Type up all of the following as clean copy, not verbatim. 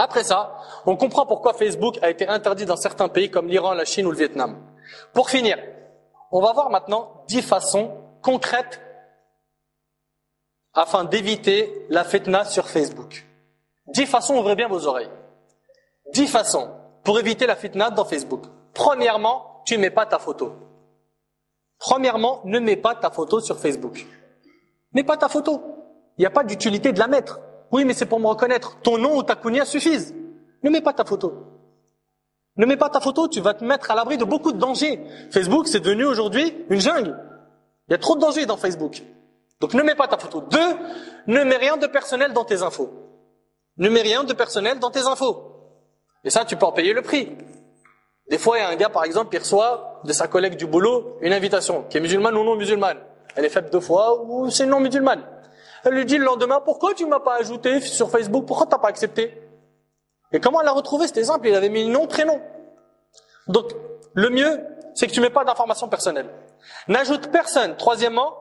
Après ça, on comprend pourquoi Facebook a été interdit dans certains pays comme l'Iran, la Chine ou le Vietnam. Pour finir, on va voir maintenant 10 façons concrètes afin d'éviter la fitna sur Facebook. 10 façons, ouvrez bien vos oreilles. 10 façons pour éviter la fitna dans Facebook. Premièrement, tu ne mets pas ta photo. Premièrement, ne mets pas ta photo sur Facebook. Mets pas ta photo. Il n'y a pas d'utilité de la mettre. Oui, mais c'est pour me reconnaître. Ton nom ou ta kunya suffisent. Ne mets pas ta photo. Ne mets pas ta photo, tu vas te mettre à l'abri de beaucoup de dangers. Facebook, c'est devenu aujourd'hui une jungle. Il y a trop de dangers dans Facebook. Donc ne mets pas ta photo. 2, ne mets rien de personnel dans tes infos. Ne mets rien de personnel dans tes infos. Et ça, tu peux en payer le prix. Des fois, il y a un gars, par exemple, qui reçoit de sa collègue du boulot une invitation, qui est musulmane ou non musulmane. Elle est faite 2 fois ou c'est non musulmane. Elle lui dit le lendemain, pourquoi tu m'as pas ajouté sur Facebook? Pourquoi t'as pas accepté? Et comment elle l'a retrouvé? C'était simple, il avait mis nom, prénom. Donc, le mieux, c'est que tu mets pas d'informations personnelles. N'ajoute personne. Troisièmement,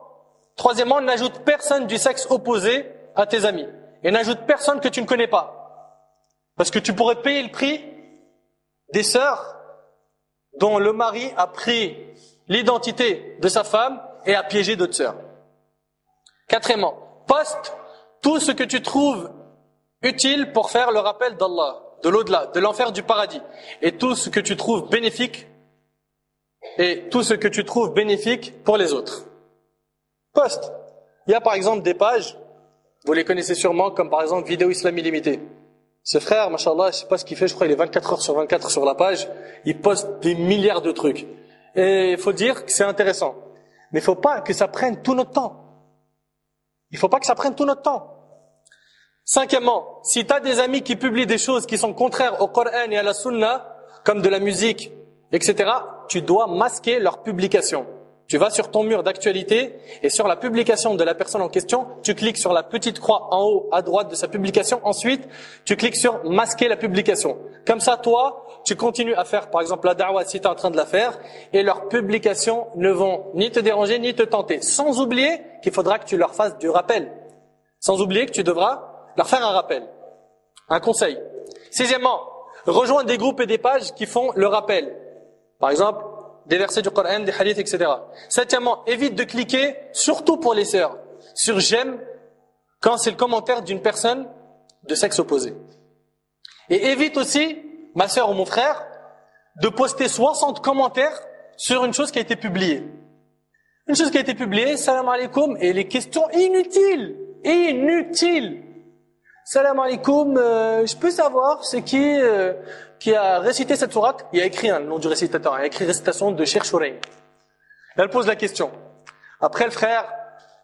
n'ajoute personne du sexe opposé à tes amis. Et n'ajoute personne que tu ne connais pas. Parce que tu pourrais payer le prix des sœurs dont le mari a pris l'identité de sa femme et a piégé d'autres sœurs. Quatrièmement, poste tout ce que tu trouves utile pour faire le rappel d'Allah, de l'au-delà, de l'enfer, du paradis. Et tout ce que tu trouves bénéfique pour les autres. Poste. Il y a par exemple des pages, vous les connaissez sûrement, comme par exemple Vidéo Islam Illimité. Ce frère, machallah, je sais pas ce qu'il fait, je crois qu'il est 24 heures sur 24 sur la page, il poste des milliards de trucs. Et il faut dire que c'est intéressant. Mais il faut pas que ça prenne tout notre temps. Il faut pas que ça prenne tout notre temps. Cinquièmement, si tu as des amis qui publient des choses qui sont contraires au Coran et à la Sunna, comme de la musique, etc., tu dois masquer leurs publications. Tu vas sur ton mur d'actualité et sur la publication de la personne en question, tu cliques sur la petite croix en haut à droite de sa publication. Ensuite, tu cliques sur masquer la publication. Comme ça, toi, tu continues à faire, par exemple, la da'wah si tu es en train de la faire et leurs publications ne vont ni te déranger ni te tenter. Sans oublier qu'il faudra que tu leur fasses du rappel. Sans oublier que tu devras leur faire un rappel. Un conseil. Sixièmement, rejoins des groupes et des pages qui font le rappel. Par exemple, des versets du Coran, des hadiths, etc. Septièmement, évite de cliquer, surtout pour les sœurs, sur j'aime quand c'est le commentaire d'une personne de sexe opposé. Et évite aussi, ma sœur ou mon frère, de poster 60 commentaires sur une chose qui a été publiée. Une chose qui a été publiée, salam alaikum, et les questions inutiles. Salam alaikum, je peux savoir c'est qui a récité cette sourate? Il a écrit le nom du récitateur, il a écrit récitation de Cheikh Shuraim. Elle pose la question. Après le frère,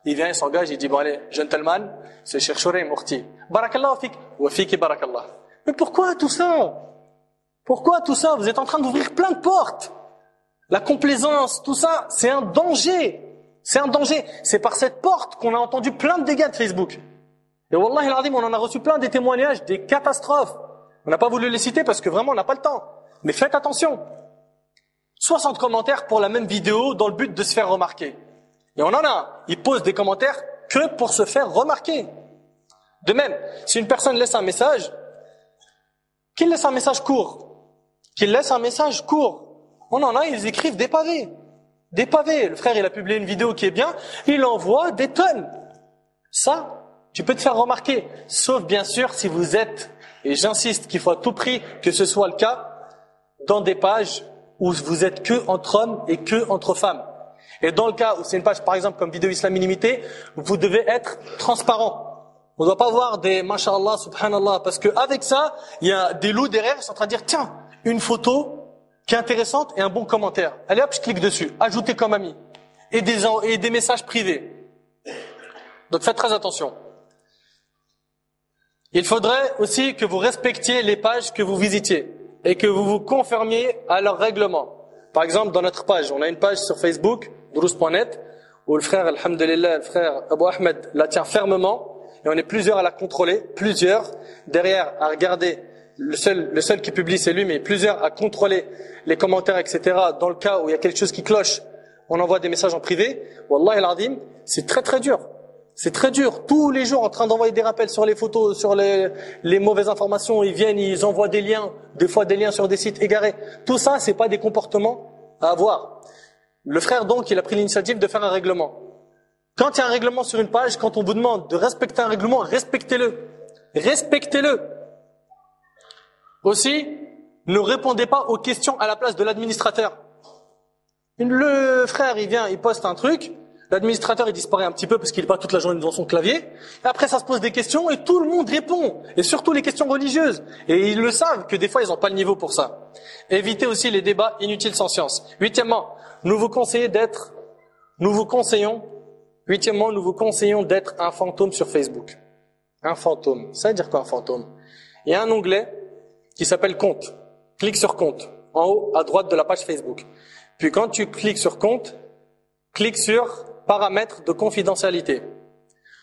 il vient, il s'engage, il dit bon allez, gentleman, c'est Cheikh Shuraim Urti. Barakallah fik, wa fiki barakallah. Mais pourquoi tout ça? Pourquoi tout ça? Vous êtes en train d'ouvrir plein de portes. La complaisance, tout ça, c'est un danger. C'est un danger. C'est par cette porte qu'on a entendu plein de dégâts de Facebook. Et wallahi al-azim, on en a reçu plein des témoignages, des catastrophes. On n'a pas voulu les citer parce que vraiment on n'a pas le temps. Mais faites attention. 60 commentaires pour la même vidéo dans le but de se faire remarquer. Et on en a. Ils posent des commentaires que pour se faire remarquer. De même, si une personne laisse un message, qu'il laisse un message court. Qu'il laisse un message court. On en a, ils écrivent des pavés. Des pavés. Le frère, il a publié une vidéo qui est bien, il envoie des tonnes. Ça, tu peux te faire remarquer. Sauf bien sûr si vous êtes, et j'insiste qu'il faut à tout prix que ce soit le cas, dans des pages où vous êtes que entre hommes et que entre femmes. Et dans le cas où c'est une page, par exemple, comme Vidéo Islam Illimité, vous devez être transparent. On ne doit pas voir des masha'Allah, subhanallah, parce que avec ça, il y a des loups derrière, ils sont en train de dire, tiens, une photo qui est intéressante et un bon commentaire. Allez hop, je clique dessus, ajouter comme ami. Et des messages privés. Donc faites très attention. Il faudrait aussi que vous respectiez les pages que vous visitiez et que vous vous conformiez à leurs règlements. Par exemple, dans notre page, on a une page sur Facebook, Durus.net, où le frère, alhamdulillah, le frère Abu Ahmed la tient fermement et on est plusieurs à la contrôler, plusieurs derrière à regarder. Le seul qui publie c'est lui, mais plusieurs à contrôler les commentaires, etc. Dans le cas où il y a quelque chose qui cloche, on envoie des messages en privé. Wallahi al-azim, c'est très très dur. C'est très dur. Tous les jours, en train d'envoyer des rappels sur les photos, sur les mauvaises informations. Ils viennent, ils envoient des liens, des fois des liens sur des sites égarés. Tout ça, c'est pas des comportements à avoir. Le frère, donc, il a pris l'initiative de faire un règlement. Quand il y a un règlement sur une page, quand on vous demande de respecter un règlement, respectez-le. Respectez-le. Aussi, ne répondez pas aux questions à la place de l'administrateur. Le frère, il vient, il poste un truc, l'administrateur, il disparaît un petit peu parce qu'il n'est pas toute la journée devant son clavier, et après ça se pose des questions et tout le monde répond, et surtout les questions religieuses. Et ils le savent que des fois, ils n'ont pas le niveau pour ça. Évitez aussi les débats inutiles sans science. Huitièmement, nous vous conseillons d'être un fantôme sur Facebook. Un fantôme. Ça veut dire quoi un fantôme? Il y a un onglet qui s'appelle compte. Clique sur compte, en haut à droite de la page Facebook. Puis quand tu cliques sur compte, clique sur paramètres de confidentialité.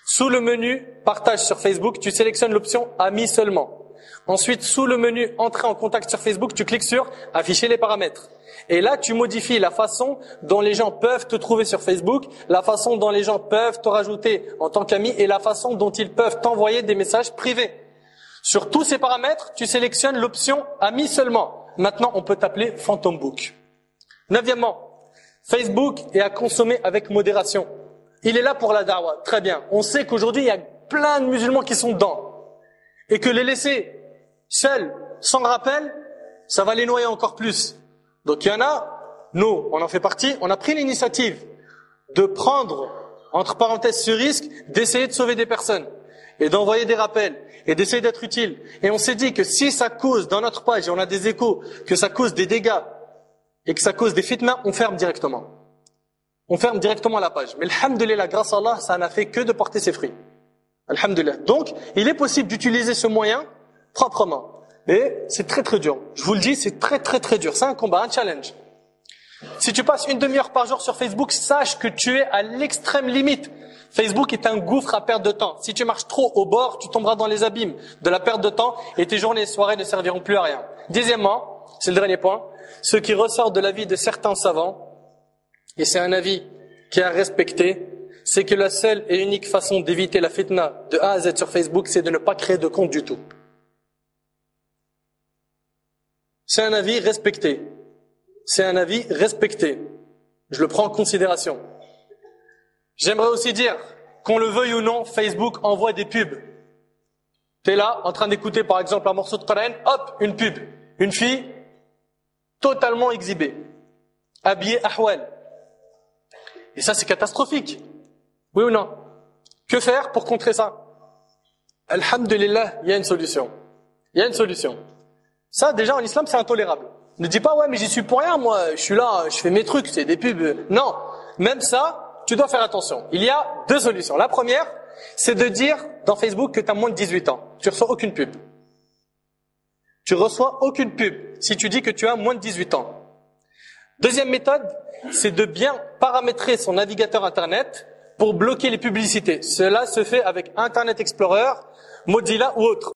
Sous le menu partage sur Facebook, tu sélectionnes l'option amis seulement. Ensuite, sous le menu entrer en contact sur Facebook, tu cliques sur afficher les paramètres. Et là, tu modifies la façon dont les gens peuvent te trouver sur Facebook, la façon dont les gens peuvent te rajouter en tant qu'ami et la façon dont ils peuvent t'envoyer des messages privés. Sur tous ces paramètres, tu sélectionnes l'option amis seulement. Maintenant, on peut t'appeler Phantom Book. Neuvièmement, Facebook est à consommer avec modération. Il est là pour la da'wah, très bien. On sait qu'aujourd'hui, il y a plein de musulmans qui sont dedans. Et que les laisser seuls, sans rappel, ça va les noyer encore plus. Donc il y en a, nous, on en fait partie, on a pris l'initiative de prendre, entre parenthèses, ce risque, d'essayer de sauver des personnes, et d'envoyer des rappels, et d'essayer d'être utile. Et on s'est dit que si ça cause, dans notre page, et on a des échos, que ça cause des dégâts, et que ça cause des fitnas, on ferme directement. On ferme directement la page. Mais alhamdoulilah, grâce à Allah, ça n'a fait que de porter ses fruits. Alhamdoulilah. Donc, il est possible d'utiliser ce moyen proprement. Mais c'est très très dur. Je vous le dis, c'est très très très dur. C'est un combat, un challenge. Si tu passes une demi-heure par jour sur Facebook, sache que tu es à l'extrême limite. Facebook est un gouffre à perte de temps. Si tu marches trop au bord, tu tomberas dans les abîmes de la perte de temps et tes journées et soirées ne serviront plus à rien. Dixièmement, c'est le dernier point, ce qui ressort de l'avis de certains savants, et c'est un avis qui est à respecter, c'est que la seule et unique façon d'éviter la fitna de A à Z sur Facebook, c'est de ne pas créer de compte du tout. C'est un avis respecté. C'est un avis respecté. Je le prends en considération. J'aimerais aussi dire, qu'on le veuille ou non, Facebook envoie des pubs. T'es là, en train d'écouter par exemple un morceau de Coran, hop, une pub. Une fille, totalement exhibée. Habillée ahwal. Et ça, c'est catastrophique. Oui ou non? Que faire pour contrer ça? Alhamdulillah, il y a une solution. Il y a une solution. Ça, déjà, en islam, c'est intolérable. Ne dis pas, ouais, mais j'y suis pour rien, moi, je suis là, je fais mes trucs, c'est des pubs. Non. Même ça, tu dois faire attention. Il y a deux solutions. La première, c'est de dire dans Facebook que tu as moins de 18 ans. Tu reçois aucune pub. Tu reçois aucune pub si tu dis que tu as moins de 18 ans. Deuxième méthode, c'est de bien paramétrer son navigateur Internet pour bloquer les publicités. Cela se fait avec Internet Explorer, Mozilla ou autre.